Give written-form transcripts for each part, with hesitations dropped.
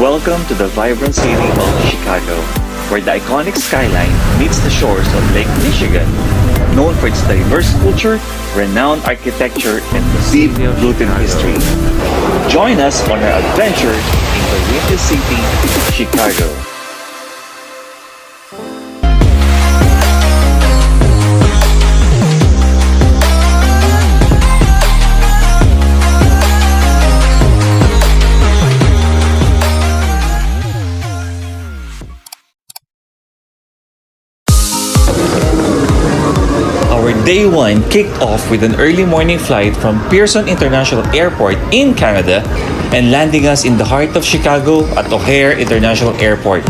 Welcome to the vibrant city of Chicago, where the iconic skyline meets the shores of Lake Michigan, known for its diverse culture, renowned architecture, and the deep rooted history. Join us on our adventure in the windy city, Chicago. Our day one kicked off with an early morning flight from Pearson International Airport in Canada and landing us in the heart of Chicago at O'Hare International Airport.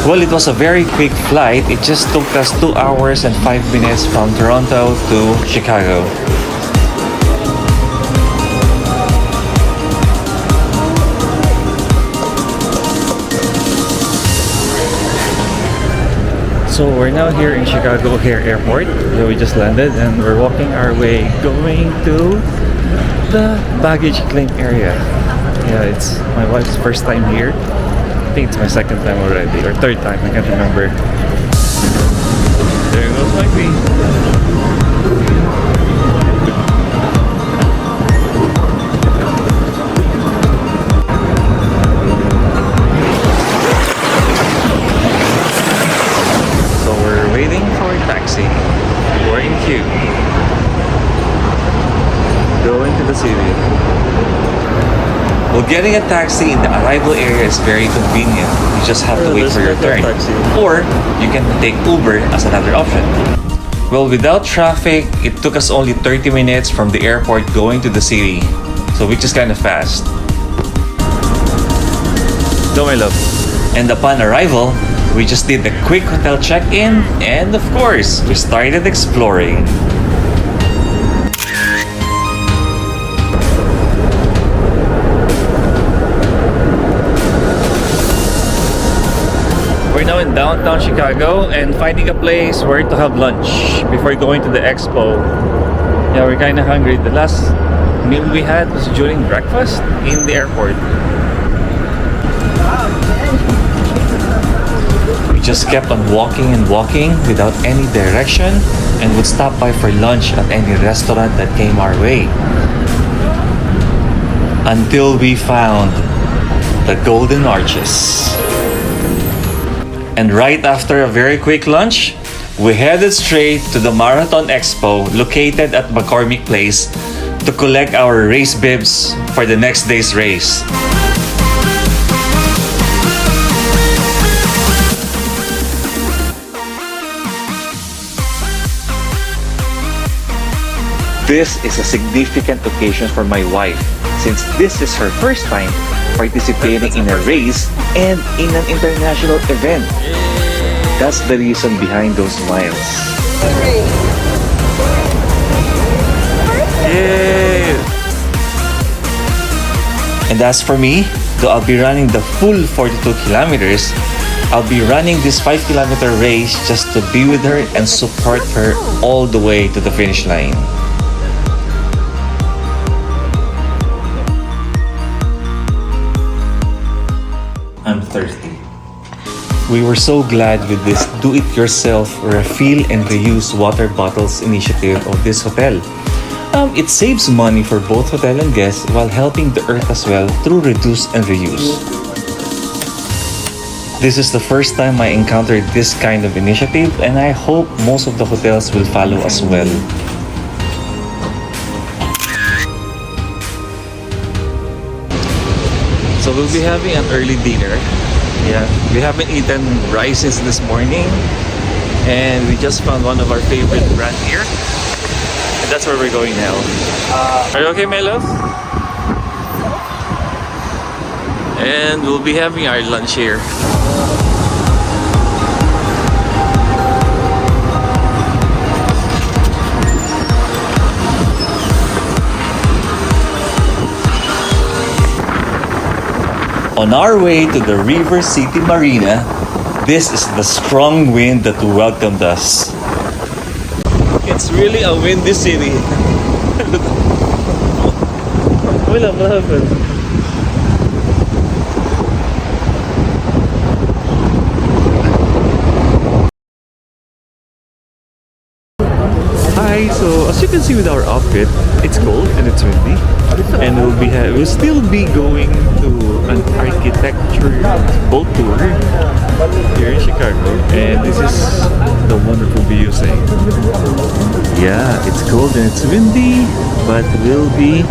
Well, it was a very quick flight. It just took us 2 hours and 5 minutes from Toronto to Chicago. So we're now here in Chicago O'Hare Airport. So we just landed and we're walking our way going to the baggage claim area. Yeah, it's my wife's first time here. I think it's my second time already, or third time, I can't remember. There goes my feet. We're in queue. Going to the city. Well, getting a taxi in the arrival area is very convenient. You just have to wait for your turn. Or you can take Uber as another option. Well, without traffic, it took us only 30 minutes from the airport going to the city. So which is kind of fast. Go, my love. And upon arrival, we just did a quick hotel check-in, and of course, we started exploring. We're now in downtown Chicago and finding a place where to have lunch before going to the expo. Yeah, we're kind of hungry. The last meal we had was during breakfast in the airport. We just kept on walking and walking without any direction and would stop by for lunch at any restaurant that came our way. Until we found the Golden Arches. And right after a very quick lunch, we headed straight to the Marathon Expo located at McCormick Place to collect our race bibs for the next day's race. This is a significant occasion for my wife since this is her first time participating in a race and in an international event. That's the reason behind those smiles. Yay! And as for me, though I'll be running the full 42 kilometers, I'll be running this 5-kilometer race just to be with her and support her all the way to the finish line. I'm thirsty. We were so glad with this do-it-yourself refill and reuse water bottles initiative of this hotel. It saves money for both hotel and guests while helping the earth as well through reduce and reuse. This is the first time I encountered this kind of initiative, and I hope most of the hotels will follow as well. So we'll be having an early dinner. Yeah, we haven't eaten rice since this morning, and we just found one of our favorite brand here, and that's where we're going now. Are you okay, my love? And we'll be having our lunch here. On our way to the River City Marina, this is the strong wind that welcomed us. It's really a windy city. What happened? Hi, so as you can see with our outfit, it's cold and it's windy, and we'll still be going to an architecture boat tour here in Chicago, and this is the wonderful view. Saying, yeah, it's cold and it's windy, but we'll be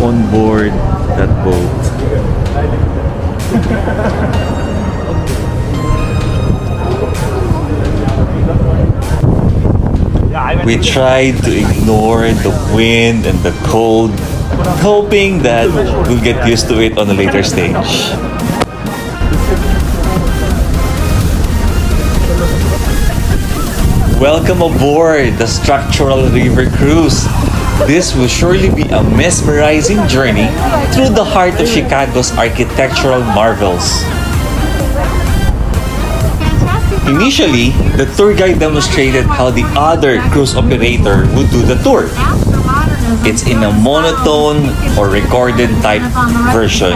on board that boat. We tried to ignore the wind and the cold, hoping that we'll get used to it on a later stage. Welcome aboard the Structural River Cruise. This will surely be a mesmerizing journey through the heart of Chicago's architectural marvels. Initially, the tour guide demonstrated how the other cruise operator would do the tour. It's in a monotone or recorded type version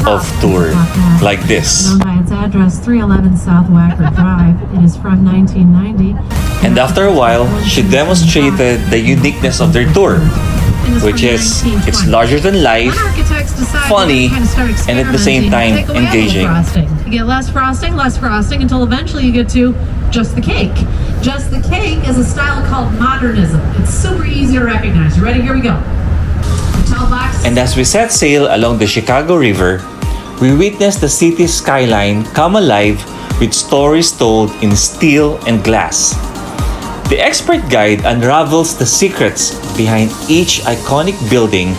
of tour, like this. Known by its address 311 South Wacker Drive. It is from 1990. And after a while, she demonstrated the uniqueness of their tour, which is it's larger than life, funny, and at the same time engaging. You get less frosting until eventually you get to just the cake. Just the cake is a style called modernism. It's super easy to recognize. You ready? Here we go. And as we set sail along the Chicago River, we witnessed the city's skyline come alive with stories told in steel and glass. The expert guide unravels the secrets behind each iconic building,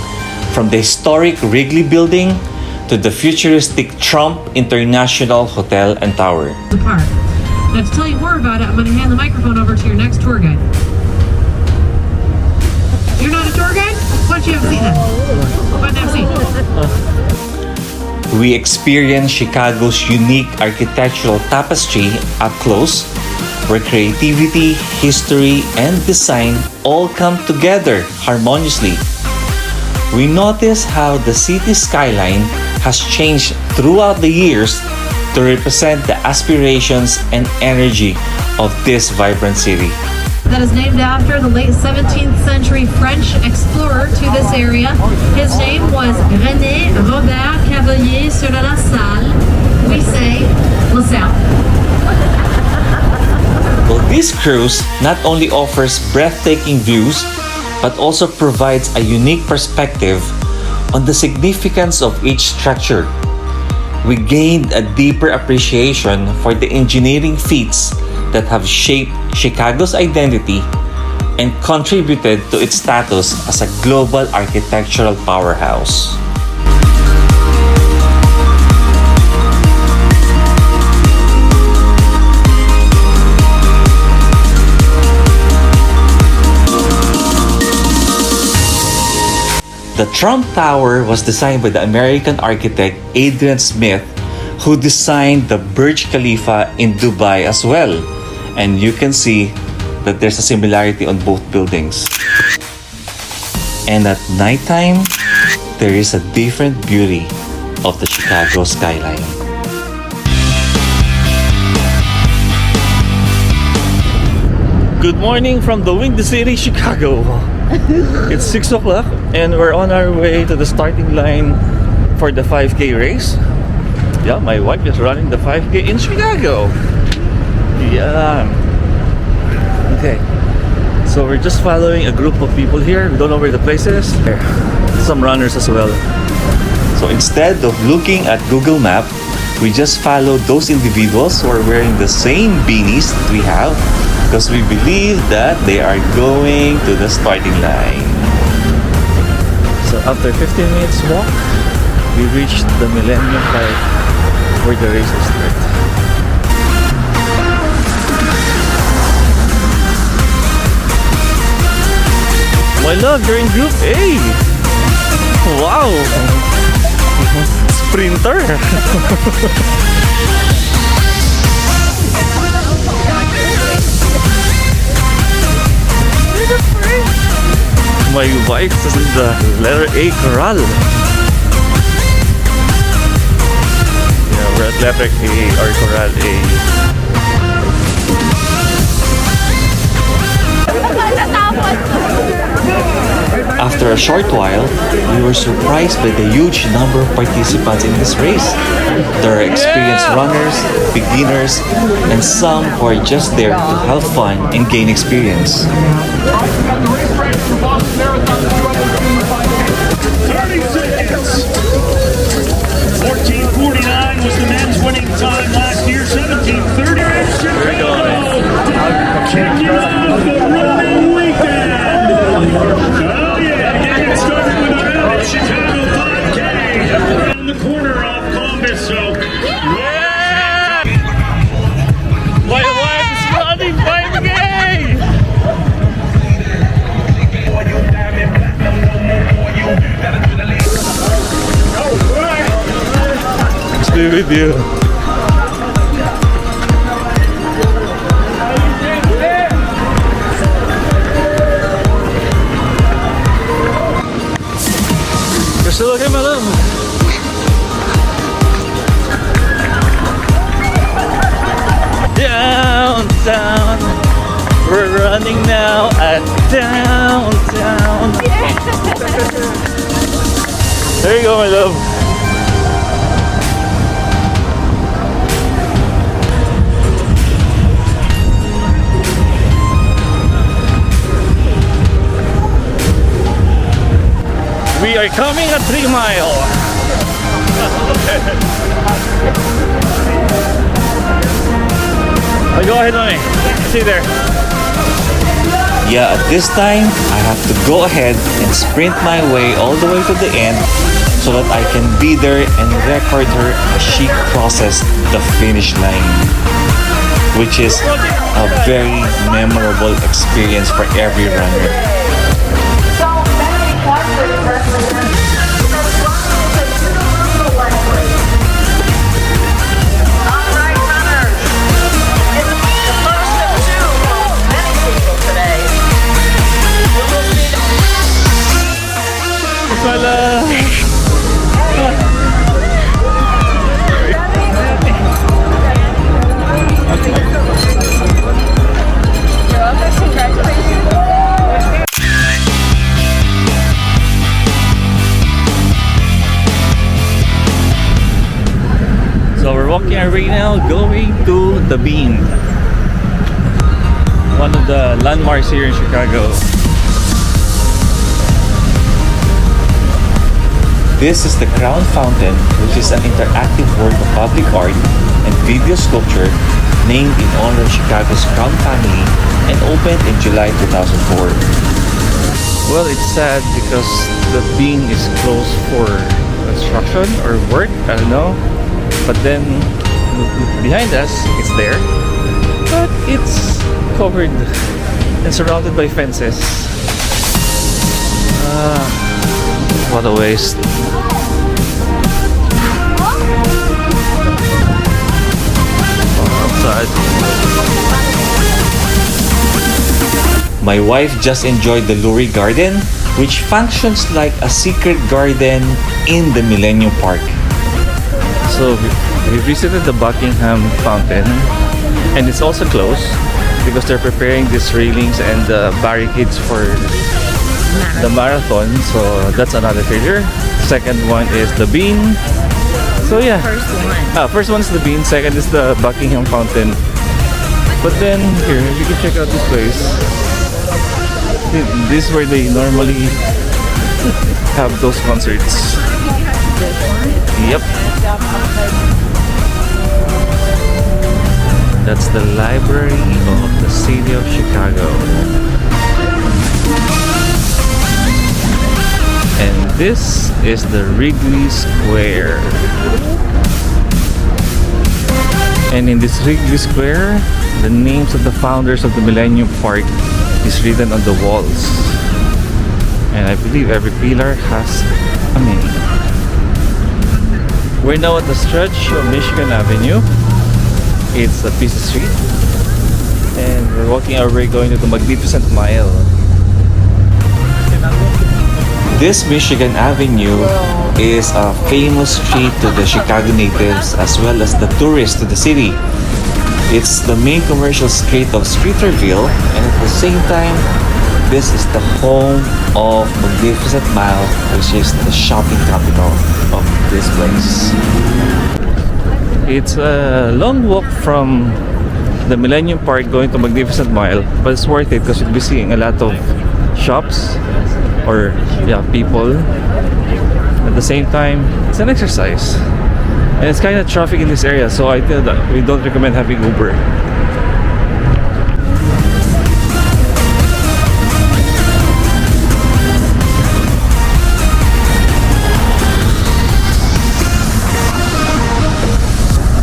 from the historic Wrigley Building to the futuristic Trump International Hotel and Tower. The park. Now to tell you more about it, I'm going to hand the microphone over to your next tour guide. You're not a tour guide? Why don't you have a seat then? Why don't you have a seat? We experienced Chicago's unique architectural tapestry up close, where creativity, history, and design all come together harmoniously. We notice how the city skyline has changed throughout the years to represent the aspirations and energy of this vibrant city. That is named after the late 17th century French explorer to this area. His name was René Robert Cavelier sur la Salle. We say La Salle. Well, this cruise not only offers breathtaking views, but also provides a unique perspective on the significance of each structure. We gained a deeper appreciation for the engineering feats that have shaped Chicago's identity and contributed to its status as a global architectural powerhouse. The Trump Tower was designed by the American architect Adrian Smith, who designed the Burj Khalifa in Dubai as well. And you can see that there's a similarity on both buildings. And at nighttime, there is a different beauty of the Chicago skyline. Good morning from the windy city, Chicago. It's 6 o'clock and we're on our way to the starting line for the 5K race. Yeah, my wife is running the 5K in Chicago. Yeah. Okay. So we're just following a group of people here. We don't know where the place is. Some runners as well. So instead of looking at Google Map, we just follow those individuals who are wearing the same beanies that we have, because we believe that they are going to the starting line. So after 15 minutes walk, we reached the Millennium Park where the race will start. My love, you're in Group A! Wow! Sprinter! My wife is in the letter A corral. for athletic A or choral A. After a short while, we were surprised by the huge number of participants in this race. There are experienced runners, beginners, and some who are just there to have fun and gain experience. 30 seconds. 14:49 was the men's winning time last year. 17:30. Kicking off the running weekend. Oh yeah, getting it started with our Avenue Chicago 5K around the corner off Columbus. So Yeah! My wife is running 5K! Stay with you. You're still okay, my love? Downtown, we're running now at downtown. There you go, my love. We are coming at 3 Mile. Go ahead, mommy. See you there. Yeah, at this time, I have to go ahead and sprint my way all the way to the end so that I can be there and record her as she crosses the finish line, which is a very memorable experience for every runner. So we're walking right now, going to the Bean, one of the landmarks here in Chicago. This is the Crown Fountain, which is an interactive work of public art and video sculpture named in honor of Chicago's Crown family and opened in July 2004. Well, it's sad because the Bean is closed for construction or work, I don't know. But then behind us, it's there, but it's covered and surrounded by fences. What a waste. Outside. My wife just enjoyed the Lurie Garden, which functions like a secret garden in the Millennium Park. So we visited the Buckingham Fountain, and it's also closed because they're preparing these railings and barricades for the marathon. So that's another failure. Second one is the Bean. So yeah, first one is the Bean, second is the Buckingham Fountain. But then here you can check out this place. This is where they normally have those concerts. Yep. That's the library of the city of Chicago. And this is the Wrigley Square. And in this Wrigley Square, the names of the founders of the Millennium Park is written on the walls. And I believe every pillar has a meaning. We're now at the stretch of Michigan Avenue. It's a busy street. And we're walking our way going to the Magnificent Mile. This Michigan Avenue is a famous street to the Chicago natives as well as the tourists to the city. It's the main commercial street of Streeterville, and at the same time, this is the home of Magnificent Mile, which is the shopping capital of this place. It's a long walk from the Millennium Park going to Magnificent Mile, but it's worth it because you'll be seeing a lot of shops or people. At the same time, it's an exercise, and it's kind of traffic in this area, so I think that we don't recommend having Uber.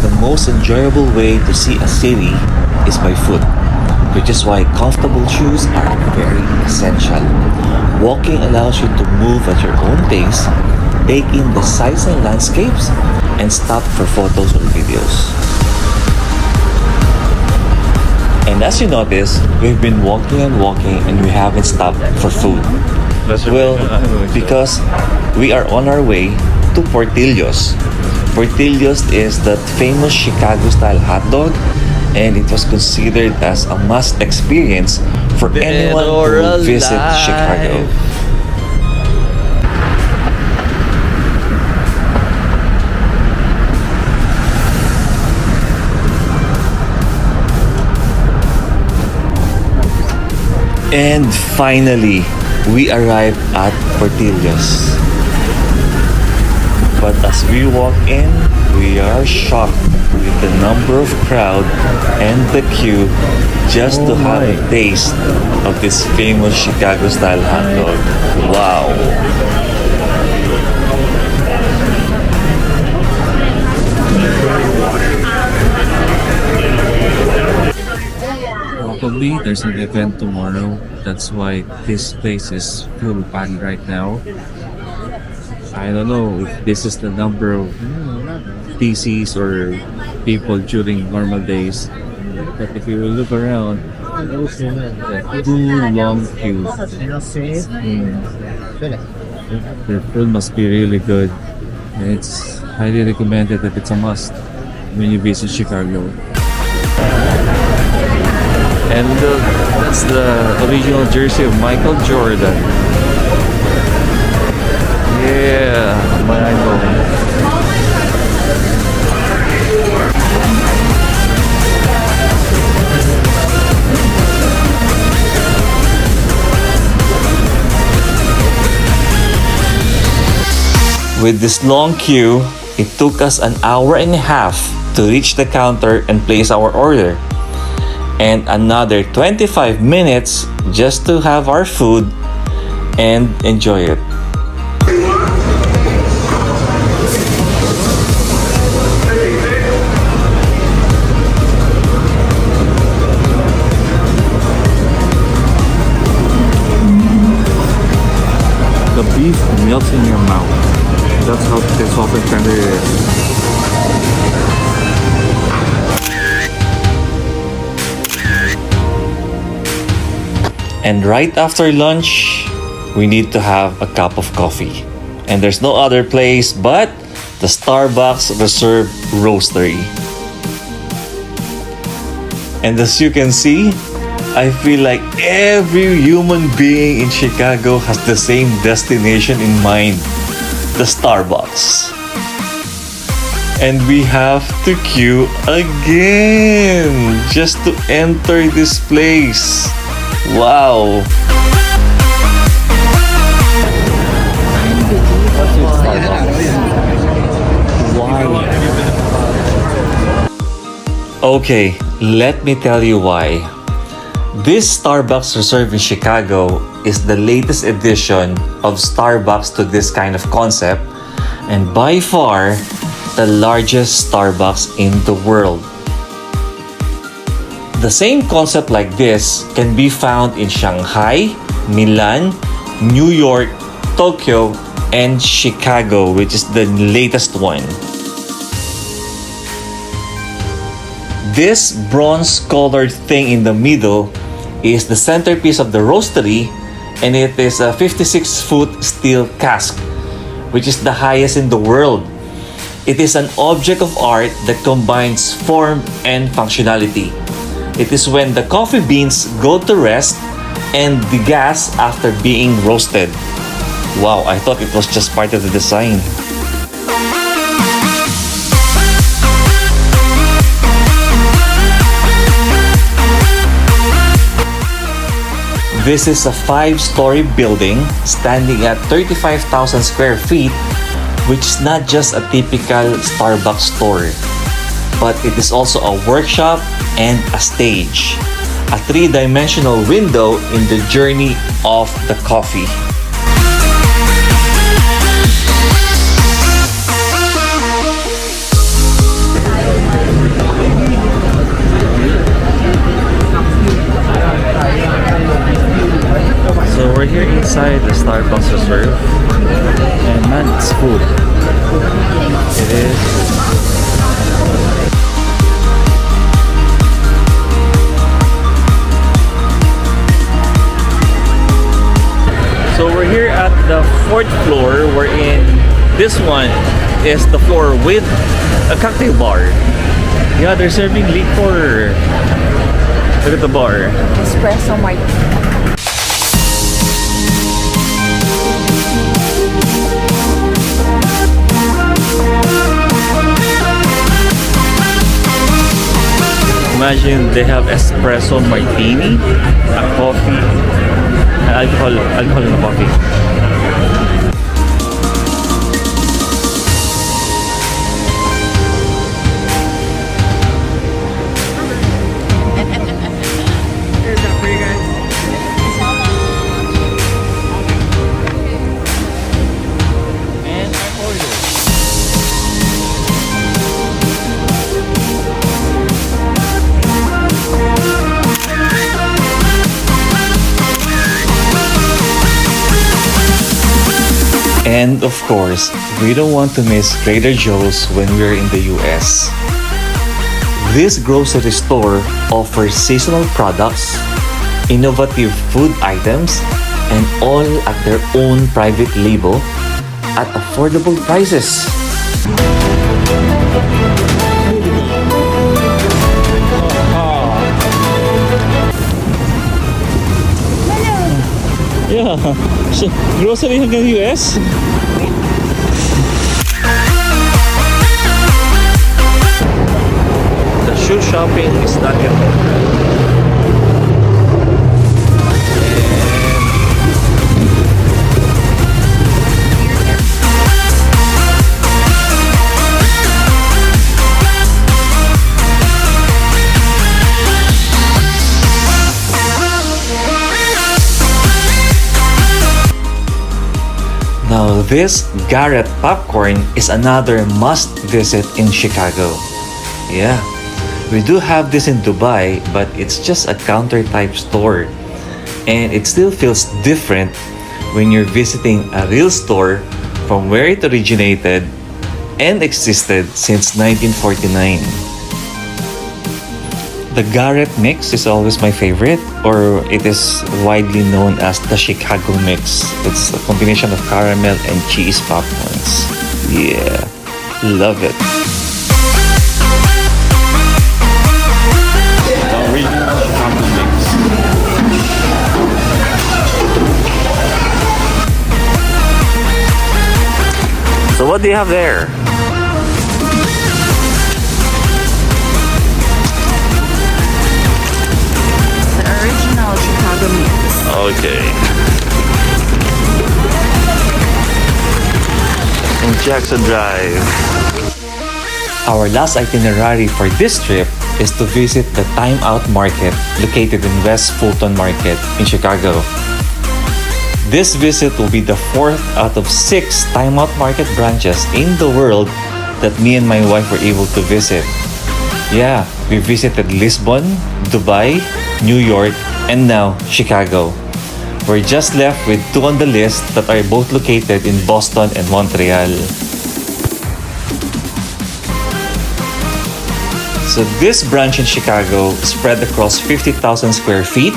The most enjoyable way to see a city is by foot, which is why comfortable shoes are very essential. Walking allows you to move at your own pace, take in the sights and landscapes, and stop for photos or videos. And as you notice, we've been walking and walking and we haven't stopped for food. Well, because we are on our way to Portillos. Portillos is that famous Chicago-style hot dog, and it was considered as a must experience for anyone who visit Chicago. And finally, we arrived at Portillos. But as we walk in, we are shocked with the number of crowd and the queue just to have a taste of this famous Chicago-style hot dog. Wow! Probably there's an event tomorrow. That's why this place is full packed right now. I don't know if this is the number of TCs or people during normal days. But if you look around, two long queues. The food must be really good. And it's highly recommended that it's a must when you visit Chicago. And that's the original jersey of Michael Jordan. Yeah, Michael. With this long queue, it took us an hour and a half to reach the counter and place our order. And another 25 minutes just to have our food and enjoy it. The beef melts in your mouth. That's how this open tender is. And right after lunch, we need to have a cup of coffee. And there's no other place but the Starbucks Reserve Roastery. And as you can see, I feel like every human being in Chicago has the same destination in mind, the Starbucks. And we have to queue again just to enter this place. Wow! Okay, let me tell you why. This Starbucks Reserve in Chicago is the latest edition of Starbucks to this kind of concept, and by far the largest Starbucks in the world. The same concept like this can be found in Shanghai, Milan, New York, Tokyo, and Chicago, which is the latest one. This bronze-colored thing in the middle is the centerpiece of the roastery, and it is a 56-foot steel cask, which is the highest in the world. It is an object of art that combines form and functionality. It is when the coffee beans go to rest and the gas after being roasted. Wow, I thought it was just part of the design. This is a 5-story building standing at 35,000 square feet, which is not just a typical Starbucks store, but it is also a workshop and a stage, a 3-dimensional window in the journey of the coffee. So we're here inside the Starbucks Reserve, and man, it's food. It is food. So we're here at the 4th floor, wherein this one is the floor with a cocktail bar. Yeah, they're serving liquor. Look at the bar. Espresso martini. Imagine they have espresso martini, a coffee, and alcohol in the coffee. There's that for you guys. And I ordered. And of course, we don't want to miss Trader Joe's when we're in the US. This grocery store offers seasonal products, innovative food items, and all at their own private label at affordable prices. Yeah, so grocery hanggang US? The shoe shopping is not yet over. Now, this Garrett popcorn is another must-visit in Chicago. Yeah, we do have this in Dubai, but it's just a counter-type store. And it still feels different when you're visiting a real store from where it originated and existed since 1949. The Garrett mix is always my favorite, or it is widely known as the Chicago mix. It's a combination of caramel and cheese popcorns. Yeah, love it. The original Chicago mix. So what do you have there? Original Chicago mix. Okay. In Jackson Drive. Our last itinerary for this trip is to visit the Time Out Market located in West Fulton Market in Chicago. This visit will be the 4th out of 6 Time Out Market branches in the world that me and my wife were able to visit. Yeah, we visited Lisbon, Dubai, New York, and now Chicago. We're just left with 2 on the list that are both located in Boston and Montreal. So this branch in Chicago, spread across 50,000 square feet,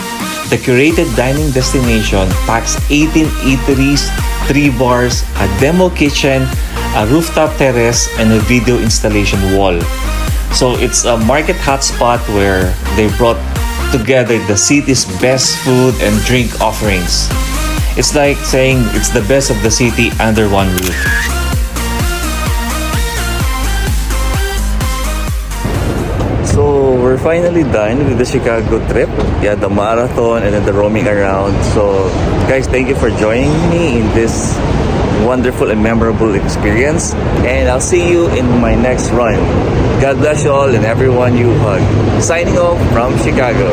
The curated dining destination packs 18 eateries, 3 bars, a demo kitchen, a rooftop terrace, and a video installation wall. So it's a market hotspot where they brought together the city's best food and drink offerings. It's like saying it's the best of the city under one roof. So we're finally done with the Chicago trip. Yeah, the marathon and then the roaming around. So guys, thank you for joining me in this wonderful and memorable experience. And I'll see you in my next run. God bless you all and everyone you hug. Signing off from Chicago.